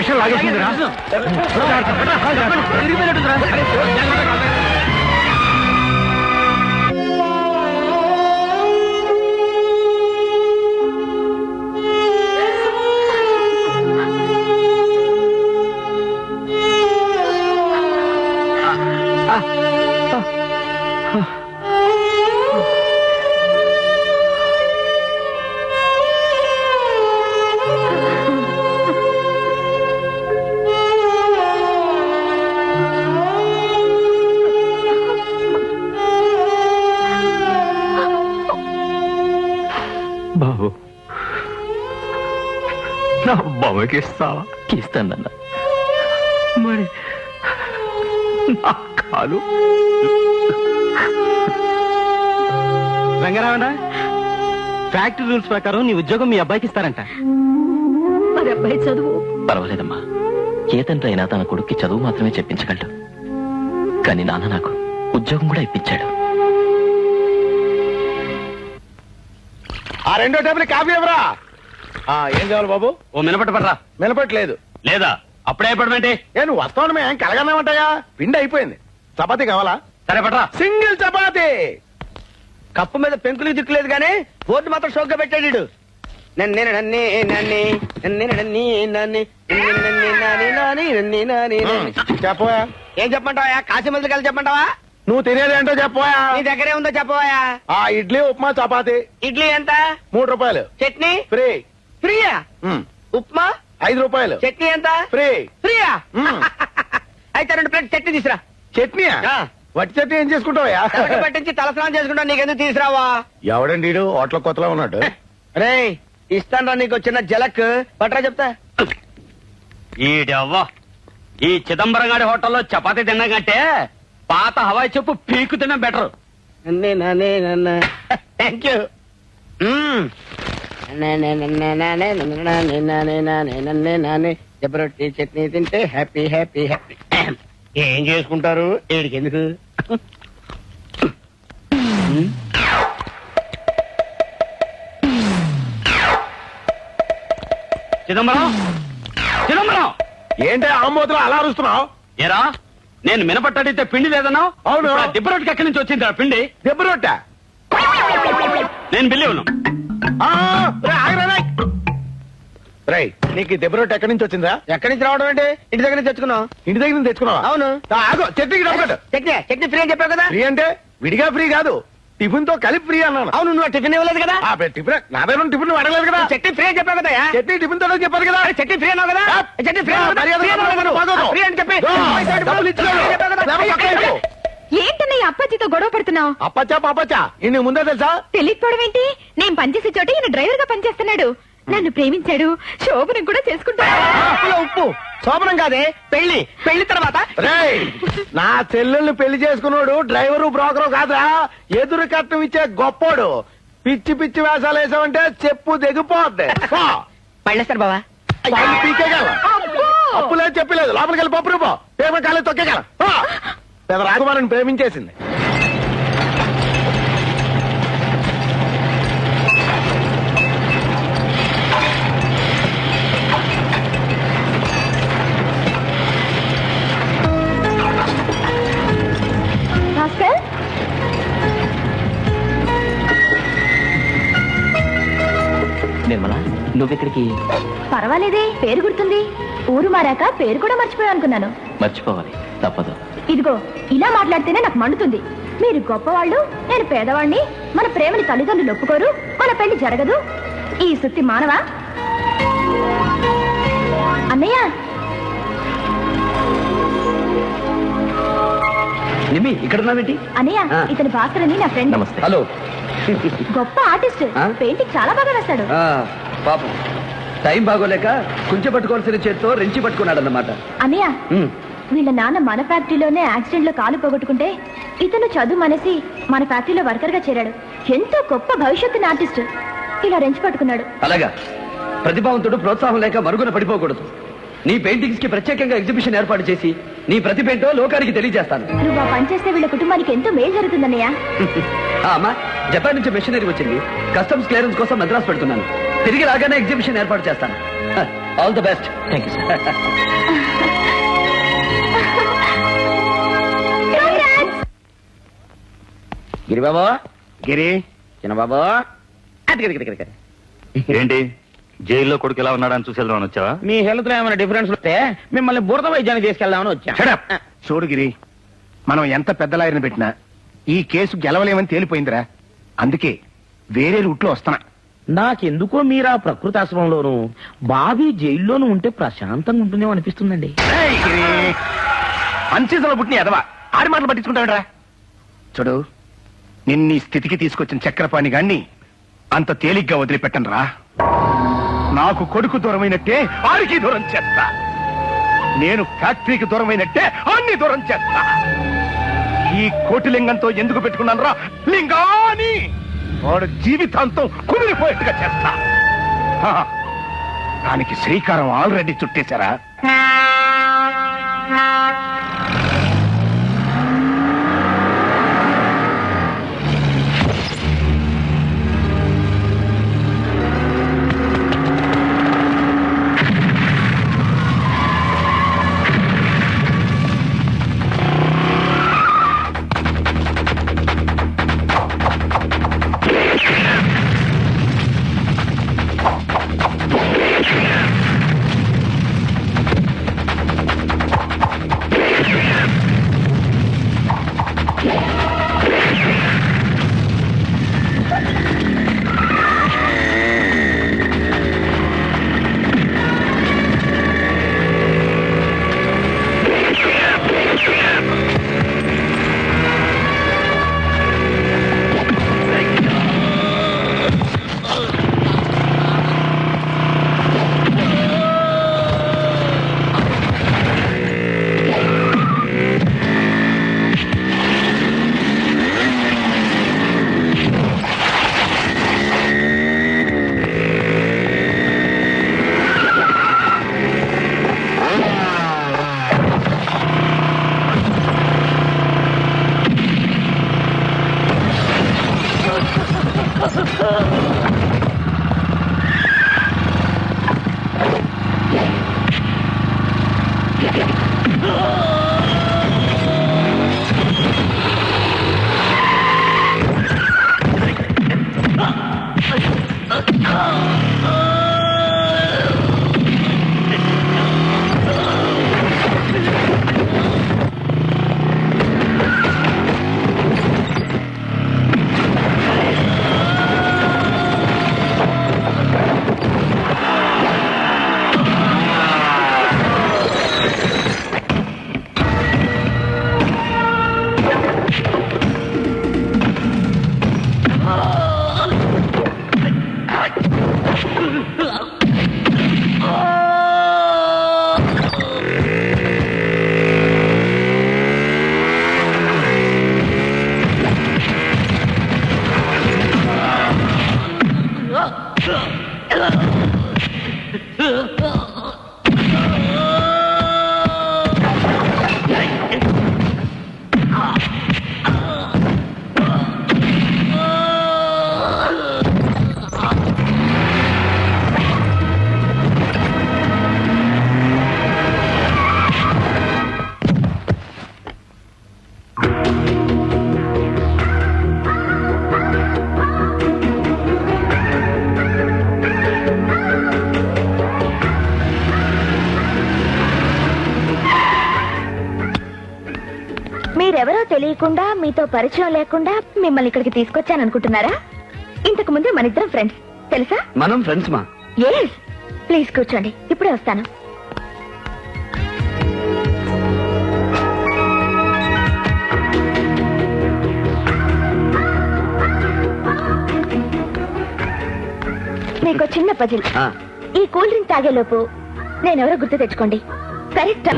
విషయం లాగేసిందిరా. బాబు నా బాబుకి ఇస్తావా? ఇస్తానన్న. మరి నా కాలు రంగారావణ, ఫ్యాక్టరీ రూల్స్ ప్రకారం నీ ఉద్యోగం మీ అబ్బాయికి ఇస్తారంట. మరి అబ్బాయి చదువు? పర్వాలేదమ్మా, ఏ తండ్రి అయినా తన కొడుక్కి చదువు మాత్రమే చెప్పించగలడు. కానీ నాన్న నాకు ఉద్యోగం కూడా ఇప్పించాడు. ఆ రెండో టేబుల్ కాఫీ ఎవరా? ఏం కావాలి బాబు? ఓ మినపట్టు పడరా. మినపట్లేదు. లేదా అప్పుడే అయిపోవడమేంటి? నువ్వు వస్తావు మేము కలగన్నామంటాయా? పిండి అయిపోయింది. చపాతీ కావాలా? సరే పడరా. సింగిల్ చపాతీ. కప్పు మీద పెంకులు దిక్కులేదు గానీ బోర్డు మాత్రం షోక్గా పెట్టాడు. చెప్పవా? ఏం చెప్పమంటావా? కాశీ మందులు కలిసి చెప్పమంటావా? నువ్వు తినేది ఏంటో చెప్పవా? నీ దగ్గరే ఉందో చెప్పవా? ఆ ఇడ్లీ ఉప్మా చపాతీ ఇడ్లీ ఎంత? 3 రూపాయలు. చట్నీ ఫ్రీ. ఫ్రీయా? ఉప్మా 5 రూపాయలు. చట్నీ ఎంత? ఫ్రీ. ఫ్రీయా? అయితే 2 ప్లేట్ చట్నీ తీసురా. చట్నీయా? వట్టి చట్నీ ఏం చేసుకుంటావా? పట్టించి తలస్నానం చేసుకుంటా. నీకెందుకు తీసురావా? ఎవడండి వీడు? హోటల్ కొత్తలో ఉన్నాడు. రే ఇస్తాను నీకు చిన్న జలక్ పట్రా చెప్తా. ఈడవ్వా, ఈ చిదంబరం గారి హోటల్లో చపాతీ తిన్నా కంటే పాత హవాయి చెప్పు పీకు తినడం బెటర్. Thank you. జబరొట్టి చట్నీ తింటే హ్యాపీ హ్యాపీ హ్యాపీ. ఏం చేసుకుంటారు ఏడికి ఎందుకు? చిదంబరం, చిదంబరం, ఏంటి ఆమోదలో అలా అరుస్తున్నావు? ఏరా నేను మినపట్టడితే పిండి లేదన్నా? అవును. దిబ్బరొట్టుకి ఎక్కడి నుంచి వచ్చింది పిండి? దెబ్బ రొట్టె. నేను బిల్లి ఉన్నాను. రై, నీకు దెబ్బ రొట్టె ఎక్కడి నుంచి వచ్చిందా? ఎక్కడి నుంచి రావడం అంటే ఇంటి దగ్గర నుంచి తెచ్చుకున్నావు. ఇంటి దగ్గర నుంచి తెచ్చుకున్నావా? అవును. ఆగో, చట్నీకి డబ్బు. చట్నీ చట్నీ ఫ్రీ అని చెప్పావు కదా. ఫ్రీ అంటే విడిగా ఫ్రీ కాదు, టిఫిన్ తో కలిపి ఫ్రీ అన్నాను. అవును, నువ్వు టిఫిన్ ఇవ్వలేదు కదా. టిఫిన్ నా దగ్గర టిఫిన్ అడగలేదు కదా. చట్నీ ఫ్రీ అని చెప్పావు కదా. చట్నీ టిఫిన్ తో చెప్పారు కదా. చట్నీ ఫ్రీ అన్నావు కదా. చట్నీ ఫ్రీ ఫ్రీ అని చెప్పి ఏంటన్నయ్య అప్పాజీతో గొడవ పడుతున్నావు? అప్పచ్చా పాపచ్చా ఇన్ని ముందే తెలుసా? తెలియకపోవడం ఏంటి? నేను పనిచేసే చోట ఈయన డ్రైవర్ గా పనిచేస్తున్నాడు. నన్ను ప్రేమించాడు, శోభనం కూడా చేసుకుంటాడు. ఉప్పు శోభనం కాదే, పెళ్లి. పెళ్లి తర్వాత రేయ్, నా చెల్లెల్ని పెళ్లి చేసుకున్నాడు డ్రైవరు బ్రోకరు కాదురా, ఎదురు కట్నం ఇచ్చే గొప్పోడు. పిచ్చి పిచ్చి వేషాలు వేసావంటే చెప్పు దిగిపోద్ది. పళ్ళేస్తారు బావా. పీకేగల అప్పులేదు చెప్పలేదు. లోపలికి వెళ్ళి పప్పు రూపో పేపర్ కాలేదు తొక్కేగల. పెద్ద రాకుమారిని ప్రేమించేసింది. నిర్మల, నువ్వెక్కడికి? పర్వాలేదే, పేరు గుర్తుంది. ఊరు మారాక పేరు కూడా మర్చిపోయా అనుకున్నాను. మర్చిపోవాలి, తప్పదు. ఇదిగో ఇలా మాట్లాడితేనే నాకు మండుతుంది. మీరు గొప్పవాళ్ళు, నేను పేదవాణ్ణి. మన ప్రేమని తల్లిదండ్రులు ఒప్పుకోరు, మన పెళ్లి జరగదు. ఈ సుత్తి మానవా? అన్నయ్య, ఇక్కడ అన్నయ్య, ఇతని భాస్కర్ అని నా ఫ్రెండ్. నమస్తే. హలో. గొప్ప ఆర్టిస్ట్, పెయింటింగ్ చాలా బాగా వేస్తాడు. పాపం టైం బాగోలేక కుంచె పట్టుకోవాల్సిన చేత్తో రెంచి పట్టుకున్నాడు అన్నమాట. అన్నయ్య, వీళ్ళ నాన్న మన ఫ్యాక్టరీలోనే యాక్సిడెంట్ లో కాలు పోగొట్టుకుంటే ఇతను చదువు మనేసి మన ఫ్యాక్టరీలో వర్కర్ గా చేరాడు. ఎంతో గొప్ప భవిష్యత్తున్న ఆర్టిస్ట్. ఇలా రెంచి పట్టుకున్నాడు. అలాగా, ప్రతిభావంతుడు ప్రోత్సాహం లేక మరుగున పడిపోకూడదు. నీ పెయింటింగ్స్ కి ప్రత్యేకంగా ఎగ్జిబిషన్ ఏర్పాటు చేసి నీ ప్రతిభేంటో లోకానికి తెలియజేస్తాను. నువ్వు ఆ పని చేస్తే వీళ్ళ కుటుంబానికి ఎంతో మేలు జరుగుతుందన్నయ్య. అమ్మా, జపాన్ నుంచి మెషినరీ వచ్చింది. కస్టమ్స్ క్లియరెన్స్ కోసం మద్రాసు పెడుతున్నాను. తిరిగి రాగానే ఎగ్జిబిషన్ ఏర్పాటు చేస్తాను. All the best. Thank you sir. Giribabu Giri Chinnababu ఏంటి జైల్లో కొడుకు ఎలా ఉన్నాడని చూసి వెళ్దామని వచ్చావా? మీ హెల్త్ లో ఏమైనా డిఫరెన్స్ వస్తే మిమ్మల్ని బురద వైద్యానికి తీసుకెళ్దామని వచ్చా. చూడు గిరి, మనం ఎంత పెద్ద లాయర్ని పెట్టినా ఈ కేసు గెలవలేమని తేలిపోయిందిరా. అందుకే వేరే రూట్లో వస్తున్నా. నాకెందుకో మీరా ప్రకృతి ఆశ్రమంలోను బాబీ జైల్లోనూ ఉంటే ప్రశాంతంగా ఉంటుందేమో అనిపిస్తుందండి. అన్సీజన్లో పుట్టిన ఎదవా ఆడి మాటలు పట్టించుకుంటాడురా. చూడు, నిన్నీ స్థితికి తీసుకొచ్చిన చక్రపాణి గాన్ని అంత తేలిగ్గా వదిలిపెట్టను రా. నాకు కొడుకు దూరమైనట్టే ఆడికి దూరం చేస్తా. నేను ఫ్యాక్టరీకి దూరమైనట్టే అన్ని దూరం చేస్తా. ఈ కోటిలింగంతో ఎందుకు పెట్టుకున్నాను రా లింగాని? వాడు జీవితాంతం కుమిలిపోయేట్టుగా చేస్తా. హా, దానికి శ్రీకారం ఆల్రెడీ చుట్టేశారా? మీరెవరో తెలియకుండా మీతో పరిచయం లేకుండా మిమ్మల్ని ఇక్కడికి తీసుకొచ్చాను అనుకుంటున్నారా? ఇంతకు ముందు మన ఇద్దరం ఫ్రెండ్స్, తెలుసా? మనం ఫ్రెండ్స్ మా. ఎస్, ప్లీజ్ కూర్చోండి, ఇప్పుడే వస్తాను. మీకు చిన్న పజిల్. ఈ కూల్ డ్రింక్ తాగేలోపు నేనెవరో గుర్తు తెచ్చుకోండి. కరెక్ట్.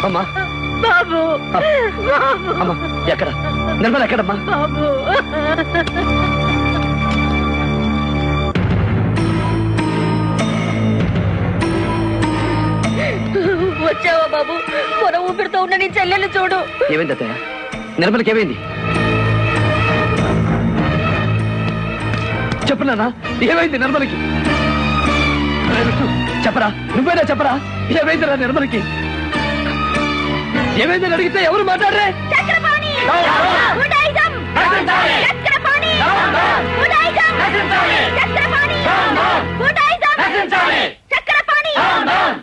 అమ్మా బాబు, అమ్మా ఎక్కడ నిర్మల ఎక్కడమ్మా? బాబు. బాబు పొర ఊపిరితో ఉన్న నీ చెల్లెలు చూడు. ఏమైంది అత్తయ్య? నిర్మలకి ఏమైంది? చెప్పు నాన్న, ఏమైంది నిర్మలకి? చెప్పరా, నువ్వేనా చెప్పరా, ఏమైందిరా నిర్మలకి? ఏమైందని అడిగితే ఎవరు మాట్లాడరే? చక్రపాణి! గుడాయిజం! చక్రపాణి! గుడాయిజం! చక్రపాణి! గుడాయిజం! చక్రపాణి!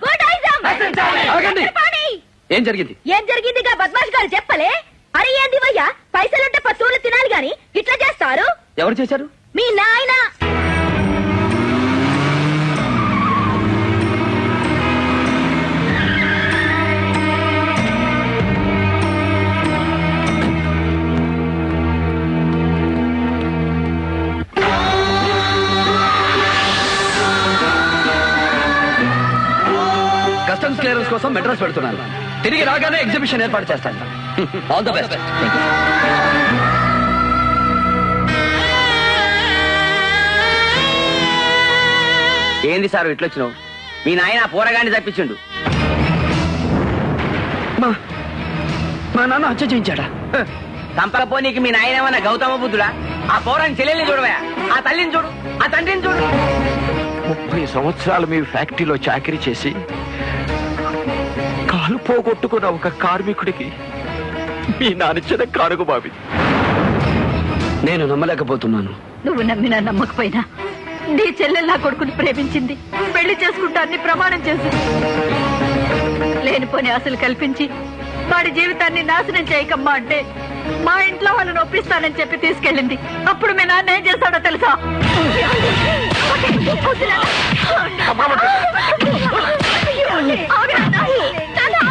గుడాయిజం! ఆగండి. చక్రపాణి! ఏం జరిగింది? ఏం జరిగిందిగా బద్మాష్ గారు చెప్పలే? అరే ఏంది వయ్యా, పైసలుంటే పత్తూలు తినాలి గాని ఇట్లా చేస్తారు? ఎవరు చేశారు? మీ నాయన. కస్టమ్స్ క్లియరెన్స్ కోసం మెడ్రాస్ పెడుతున్నాను. తిరిగి రాగానే ఎగ్జిబిషన్ ఏర్పాటు చేస్తాను. All the best. ఏంది సార్ ఇట్లొచ్చినావు? మీ నాయన పోరగాన్ని తప్పించిండు. మా నాన్న హత్య చేయించాడా? సంపకపోనీకి మీ నాయన ఏమన్నా గౌతమ బుద్ధుడా? ఆ పోరాని చెల్లెల్ని చూడవా, ఆ తల్లిని చూడు, ఆ తండ్రిని చూడు. 30 సంవత్సరాలు మీ ఫ్యాక్టరీలో చాకరీ చేసి కాలు పోగొట్టుకున్న ఒక కార్మికుడికి మీ నానిచ్చిన కానుక బాబి. నేను నమ్మలేకపోతున్నాను. నువ్వు నమ్మినా నమ్మకపోయినా నీ చెల్లెలు నా కొడుకుని ప్రేమించింది, పెళ్లి చేసుకుంటాన్ని ప్రమాణం చేసింది. లేనిపోని ఆశలు కల్పించి వాడి జీవితాన్ని నాశనం చేయకమ్మా అంటే మా ఇంట్లో వాళ్ళని ఒప్పిస్తానని చెప్పి తీసుకెళ్ళింది. అప్పుడు మీ నాన్న ఏం చేస్తాడో తెలుసా?